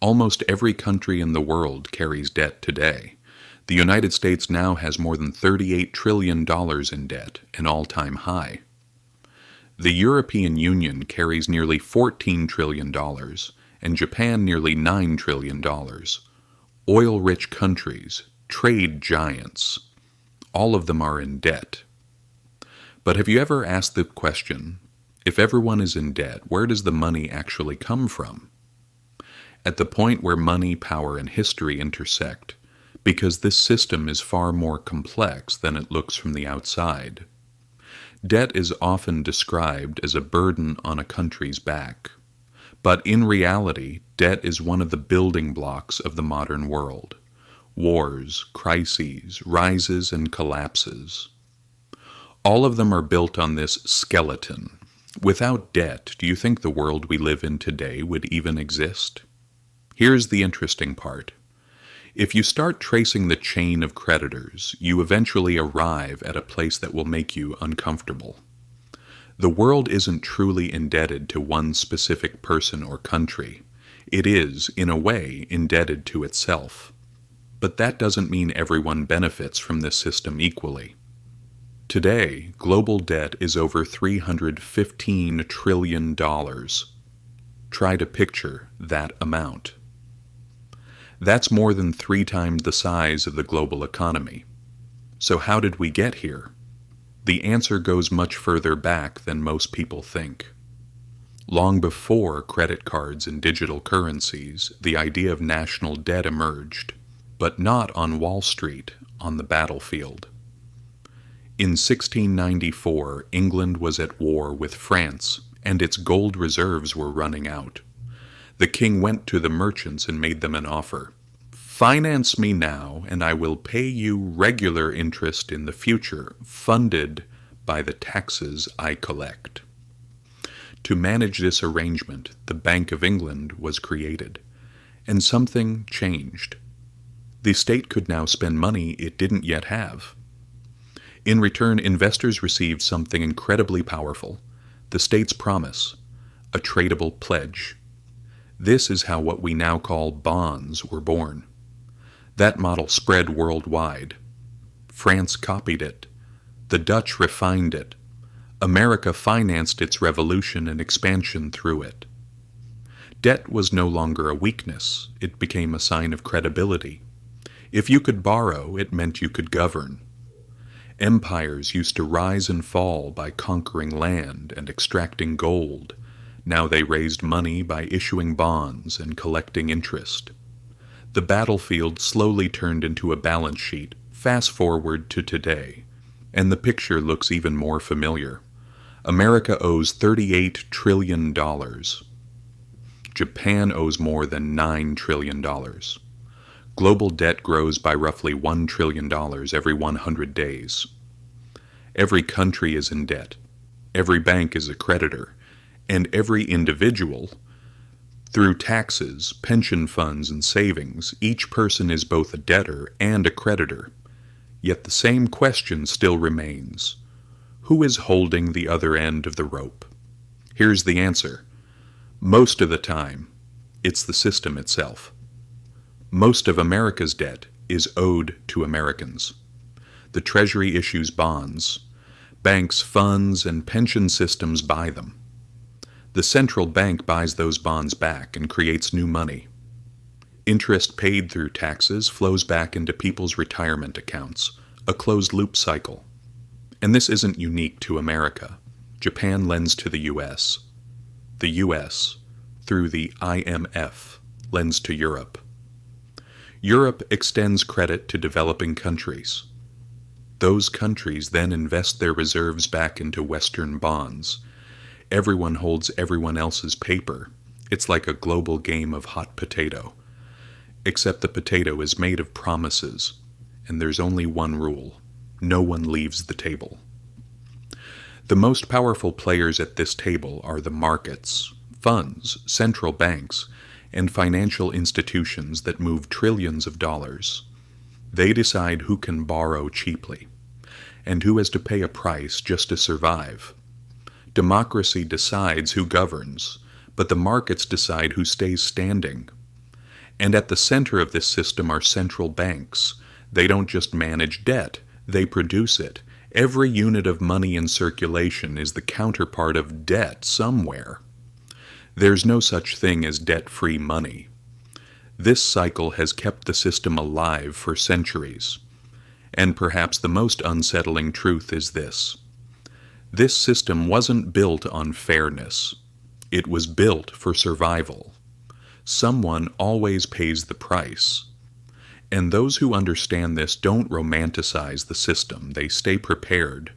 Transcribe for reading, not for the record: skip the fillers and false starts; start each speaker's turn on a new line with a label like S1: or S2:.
S1: Almost every country in the world carries debt today. The United States now has more than $38 trillion in debt, an all-time high. The European Union carries nearly $14 trillion, and Japan nearly $9 trillion. Oil-rich countries, trade giants, all of them are in debt. But have you ever asked the question, if everyone is in debt, where does the money actually come from? At the point where money, power, and history intersect, because this system is far more complex than it looks from the outside. Debt is often described as a burden on a country's back. But in reality, debt is one of the building blocks of the modern world. Wars, crises, rises, and collapses. All of them are built on this skeleton. Without debt, do you think the world we live in today would even exist? Here's the interesting part. If you start tracing the chain of creditors, you eventually arrive at a place that will make you uncomfortable. The world isn't truly indebted to one specific person or country. It is, in a way, indebted to itself. But that doesn't mean everyone benefits from this system equally. Today, global debt is over $315 trillion. Try to picture that amount. That's more than 3 times the size of the global economy. So how did we get here? The answer goes much further back than most people think. Long before credit cards and digital currencies, the idea of national debt emerged, but not on Wall Street, on the battlefield. In 1694, England was at war with France, and its gold reserves were running out. The king went to the merchants and made them an offer. Finance me now, and I will pay you regular interest in the future, funded by the taxes I collect. To manage this arrangement, the Bank of England was created, and something changed. The state could now spend money it didn't yet have. In return, investors received something incredibly powerful, the state's promise, a tradable pledge. This is how what we now call bonds were born. That model spread worldwide. France copied it. The Dutch refined it. America financed its revolution and expansion through it. Debt was no longer a weakness. It became a sign of credibility. If you could borrow, it meant you could govern. Empires used to rise and fall by conquering land and extracting gold. Now they raised money by issuing bonds and collecting interest. The battlefield slowly turned into a balance sheet. Fast forward to today, and the picture looks even more familiar. America owes $38 trillion. Japan owes more than $9 trillion. Global debt grows by roughly $1 trillion every 100 days. Every country is in debt. Every bank is a creditor. And every individual, through taxes, pension funds, and savings, each person is both a debtor and a creditor. Yet the same question still remains. Who is holding the other end of the rope? Here's the answer. Most of the time, it's the system itself. Most of America's debt is owed to Americans. The Treasury issues bonds. Banks, funds, and pension systems buy them. The central bank buys those bonds back and creates new money. Interest paid through taxes flows back into people's retirement accounts, a closed-loop cycle. And this isn't unique to America. Japan lends to the U.S. The U.S., through the IMF, lends to Europe. Europe extends credit to developing countries. Those countries then invest their reserves back into Western bonds. Everyone holds everyone else's paper. It's like a global game of hot potato. Except the potato is made of promises, and there's only one rule. No one leaves the table. The most powerful players at this table are the markets, funds, central banks, and financial institutions that move trillions of dollars. They decide who can borrow cheaply, and who has to pay a price just to survive. Democracy decides who governs, but the markets decide who stays standing. And at the center of this system are central banks. They don't just manage debt, they produce it. Every unit of money in circulation is the counterpart of debt somewhere. There's no such thing as debt-free money. This cycle has kept the system alive for centuries. And perhaps the most unsettling truth is this. This system wasn't built on fairness. It was built for survival. Someone always pays the price. And those who understand this don't romanticize the system. They stay prepared.